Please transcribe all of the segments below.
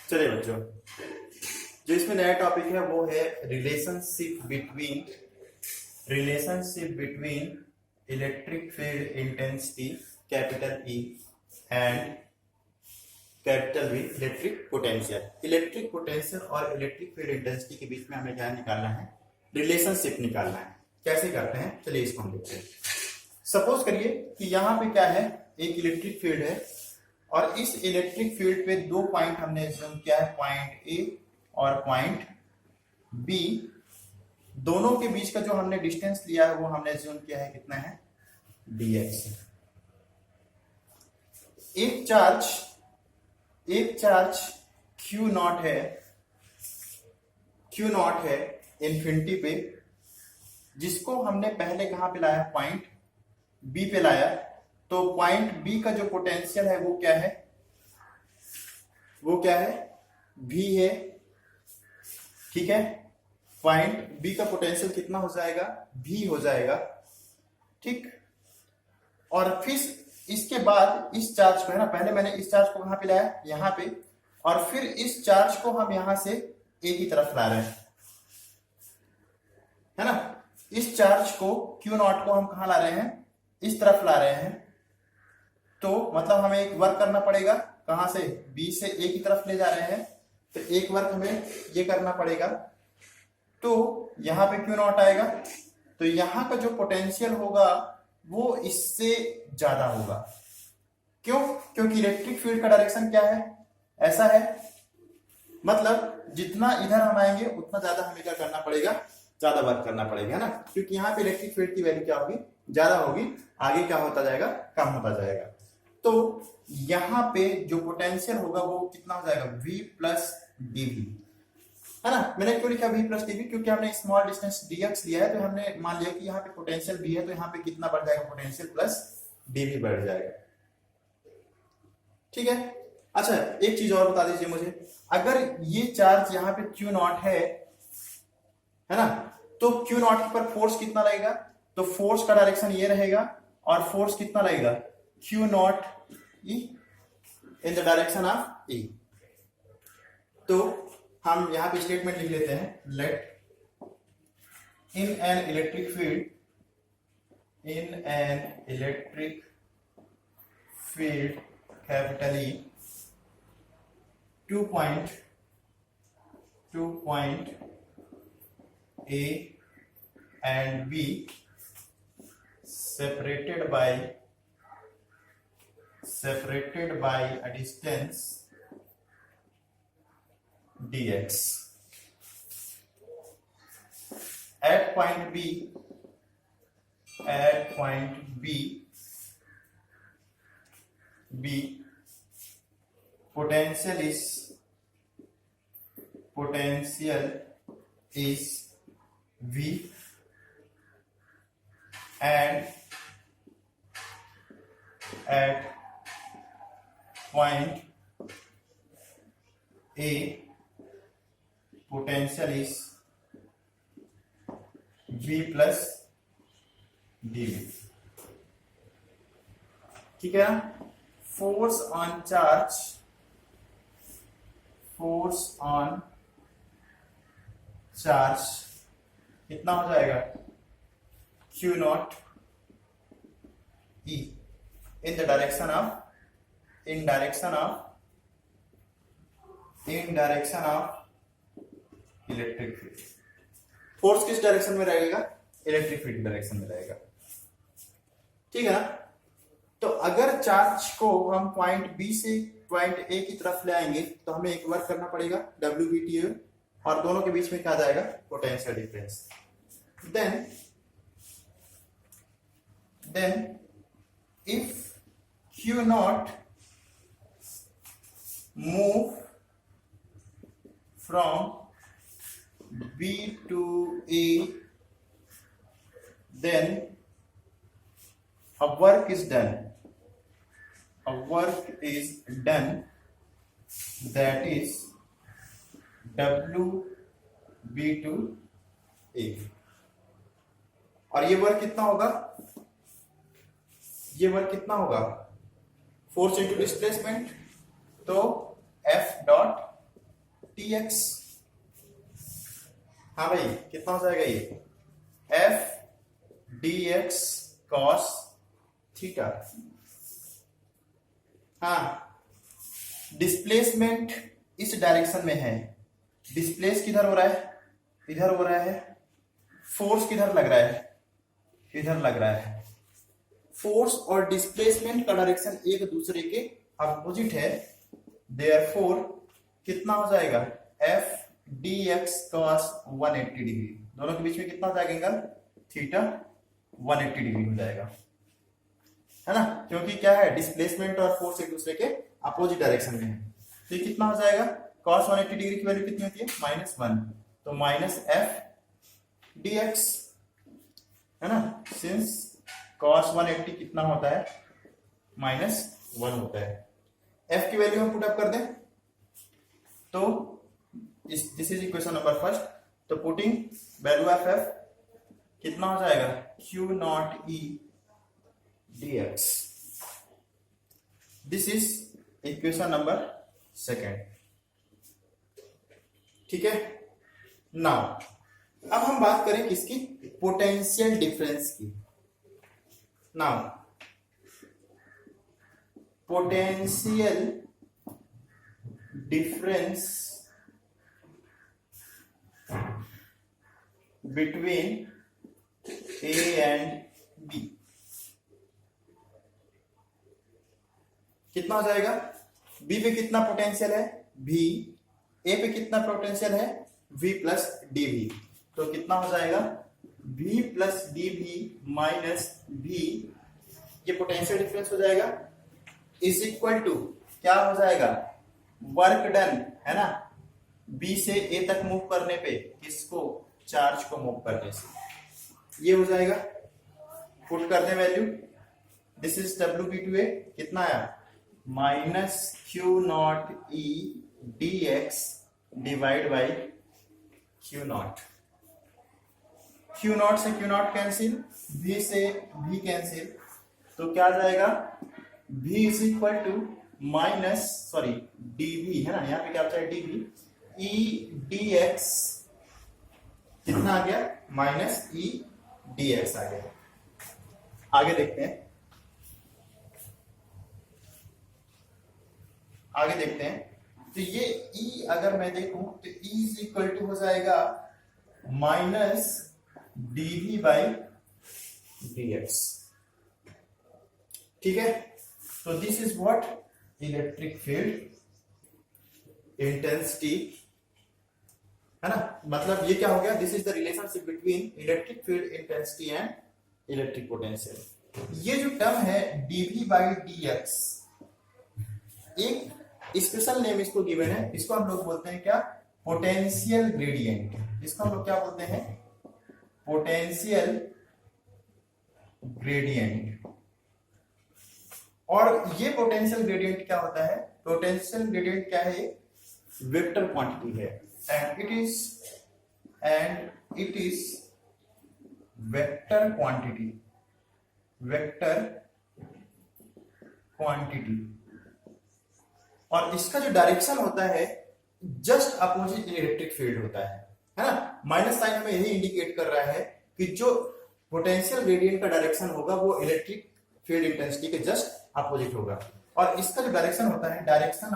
चलिए बच्चों, जो इसमें नया टॉपिक है वो है relationship between electric field intensity capital E and capital V electric potential और इलेक्ट्रिक फील्ड इंटेंसिटी के बीच में हमें क्या निकालना है, रिलेशनशिप निकालना है। कैसे करते हैं चलिए इसको हम देखते हैं। सपोज करिए कि यहाँ पे क्या है, एक इलेक्ट्रिक फील्ड है और इस इलेक्ट्रिक फील्ड पे दो पॉइंट हमने एज्यूम किया है, पॉइंट ए और पॉइंट बी। दोनों के बीच का जो हमने डिस्टेंस लिया है वो हमने एज्यूम किया है, कितना है, dx। एक चार्ज Q नॉट है इन्फिनिटी पे, जिसको हमने पहले कहां पे लाया, पॉइंट बी पे लाया। तो पॉइंट बी का जो पोटेंशियल है वो क्या है, V है। ठीक है, पॉइंट बी का पोटेंशियल कितना हो जाएगा, V हो जाएगा। ठीक, और फिर इसके बाद इस चार्ज को है ना, पहले मैंने इस चार्ज को कहां पे लाया, यहां पे, और फिर इस चार्ज को हम यहां से ए की तरफ ला रहे हैं, है ना। इस चार्ज को Q नॉट को हम कहां ला रहे हैं, इस तरफ ला रहे हैं। तो मतलब हमें एक वर्क करना पड़ेगा, कहां से, B से A की तरफ ले जा रहे हैं, तो एक वर्क हमें ये करना पड़ेगा। तो यहां पे Q नॉट आएगा, तो यहां का जो पोटेंशियल होगा वो इससे ज्यादा होगा। क्यों? क्योंकि इलेक्ट्रिक फील्ड का डायरेक्शन क्या है, ऐसा है। मतलब जितना इधर हम आएंगे उतना ज्यादा हमें क्या करना पड़ेगा, ज्यादा वर्क करना पड़ेगा, है ना। क्योंकि यहाँ पे इलेक्ट्रिक फील्ड की वैल्यू क्या होगी, ज्यादा होगी, आगे क्या होता जाएगा, कम होता जाएगा। तो यहाँ पे जो पोटेंशियल होगा वो कितना हो जाएगा, V प्लस dV, है ना। मैंने क्यों लिखा V प्लस dV, क्योंकि हमने स्मॉल डिस्टेंस dx लिया है, तो हमने मान लिया कि यहाँ पे पोटेंशियल V है, तो यहाँ पे कितना बढ़ जाएगा, पोटेंशियल प्लस dV बढ़ जाएगा। ठीक है। अच्छा, एक चीज और बता दीजिए मुझे, अगर ये चार्ज यहाँ पे Q नॉट है ना, तो Q नॉट पर फोर्स कितना लगेगा, तो फोर्स का डायरेक्शन ये रहेगा, और फोर्स कितना लगेगा, Q naught E in the direction of E। तो हम यहां पे स्टेटमेंट लिख लेते हैं, let in an electric field capital E, to point A and B separated by a distance dx. At point B, potential is V, and at point A potential is V plus dV। ठीक है ना। Force on charge कितना हो जाएगा, Q naught E in direction of electric field. Force किस direction में रहेगा, electric field direction में रहेगा। ठीक है ना। तो अगर चार्ज को हम पॉइंट बी से पॉइंट ए की तरफ ले आएंगे तो हमें एक वर्क करना पड़ेगा, WBTU, और दोनों के बीच में क्या जाएगा, potential difference. then if Q naught move from B to A, then a work is done that is WB to A। और ये वर्क कितना होगा, फोर्स इंटू डिस्प्लेसमेंट, तो F डॉट dx। हाँ भाई, कितना हो जाएगा ये f dx cos थीटा। हाँ, डिस्प्लेसमेंट इस डायरेक्शन में है, डिस्प्लेस किधर हो रहा है, इधर हो रहा है, फोर्स किधर लग रहा है, इधर लग रहा है। फोर्स और डिस्प्लेसमेंट का डायरेक्शन एक दूसरे के अपोजिट है, देयरफॉर कितना हो जाएगा f dx cos 180 डिग्री। दोनों के बीच में कितना हो जाएगा एंगल, थीटा 180 डिग्री हो जाएगा, है ना, क्योंकि क्या है, डिस्प्लेसमेंट और फोर्स एक दूसरे के अपोजिट डायरेक्शन में है। तो ये कितना हो जाएगा, cos 180 डिग्री की वैल्यू कितनी होती है, -1, तो माइनस f dx, है ना, सिंस cos 180 कितना होता है, -1 होता है। f की वैल्यू हम पुट अप कर दें तो this is equation number first, तो पुटिंग वैल्यू ऑफ f कितना हो जाएगा, q naught e dx। This is equation number second, ठीक है। नाउ अब हम बात करें किसकी, पोटेंशियल डिफरेंस की। Now potential difference between A and B कितना हो जाएगा, B पे कितना पोटेंशियल है V, A पे कितना पोटेंशियल है V प्लस dV, तो कितना हो जाएगा V plus dV minus V, ये पोटेंशियल डिफरेंस हो जाएगा, इज इक्वल टू क्या हो जाएगा, वर्क डन, है ना, B से A तक मूव करने पे, किसको, चार्ज को मूव करने से, ये हो जाएगा। पुट कर दे वैल्यू, दिस इज W/B/A कितना आया, -Q naught E dx divide by Q naught. Q naught से Q नॉट कैंसिल, V से V कैंसिल, तो क्या आ जाएगा, V is equal to dV, है ना, यहाँ पे क्या बचा है dV, E dx कितना आ गया, -E dx आ गया। आगे देखते हैं, आगे देखते हैं, तो ये E अगर मैं देखूं तो E इज इक्वल टू हो जाएगा -dV बाई dx, ठीक है। तो this is what, electric field intensity, है ना, मतलब ये क्या हो गया, this is the relationship between electric field intensity and electric potential. ये जो टर्म है dV बाई dx, एक स्पेशल नेम इसको गिवन है, इसको हम लोग बोलते हैं क्या, पोटेंशियल ग्रेडियंट। इसको हम लोग क्या बोलते हैं, पोटेंशियल ग्रेडियंट। और ये पोटेंशियल ग्रेडियंट क्या होता है, पोटेंशियल ग्रेडियंट क्या है, वेक्टर क्वांटिटी है, and it is vector quantity, vector quantity. और इसका जो डायरेक्शन होता है जस्ट अपोजिट इलेक्ट्रिक फील्ड होता है ना, माइनस साइन हमें यही इंडिकेट कर रहा है कि जो पोटेंशियल ग्रेडियंट का डायरेक्शन होगा वो इलेक्ट्रिक फील्ड इंटेंसिटी के जस्ट अपोजिट होगा। और इसका जो डायरेक्शन होता है, direction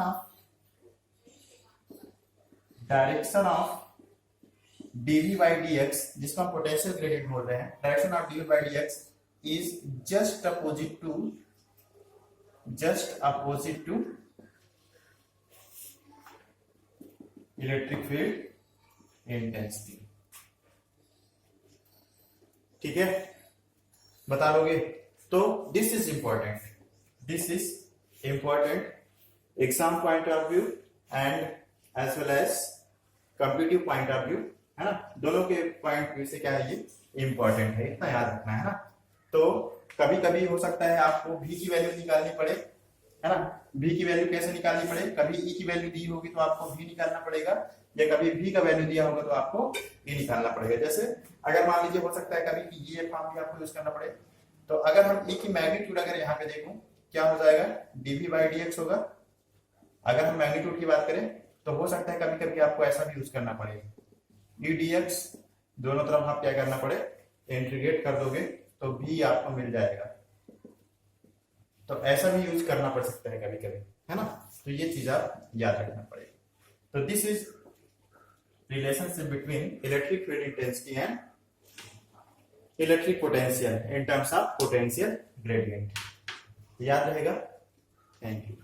of dV by dx, जिसको हम पोटेंशियल ग्रेडियंट बोल रहे हैं, direction of dV by dx is just opposite to electric field intensity, ठीक है, बता लोगे। तो this is important exam point of view and as well as competitive point of view, है ना, दोनों के पॉइंट व्यू से क्या है, ये इंपॉर्टेंट है, इतना याद रखना है ना। तो कभी कभी हो सकता है आपको V की वैल्यू निकालनी पड़े, है ना, V की वैल्यू कैसे निकालनी पड़े, कभी E की वैल्यू दी होगी तो आपको V निकालना पड़ेगा, या कभी V का वैल्यू दिया होगा तो आपको E निकालना पड़ेगा। जैसे अगर मान लीजिए हो सकता है कभी कि ये फॉर्म भी आपको यूज करना पड़े, तो अगर हम E की मैग्नीट्यूड अगर यहाँ पे देखूं क्या हो जाएगा, dV बाई dx होगा। अगर हम मैग्नीट्यूड की बात करें तो हो सकता है कभी कभी आपको ऐसा भी यूज करना पड़े, ई डी एक्स दोनों तरफ आप क्या करना पड़े, इंटीग्रेट कर दोगे तो भी आपको मिल जाएगा। तो ऐसा भी यूज करना पड़ सकता है कभी कभी, है ना। तो ये चीज आप याद रखना पड़ेगा। तो this is relationship between electric field intensity and electric potential in terms of potential gradient. याद रहेगा। Thank you.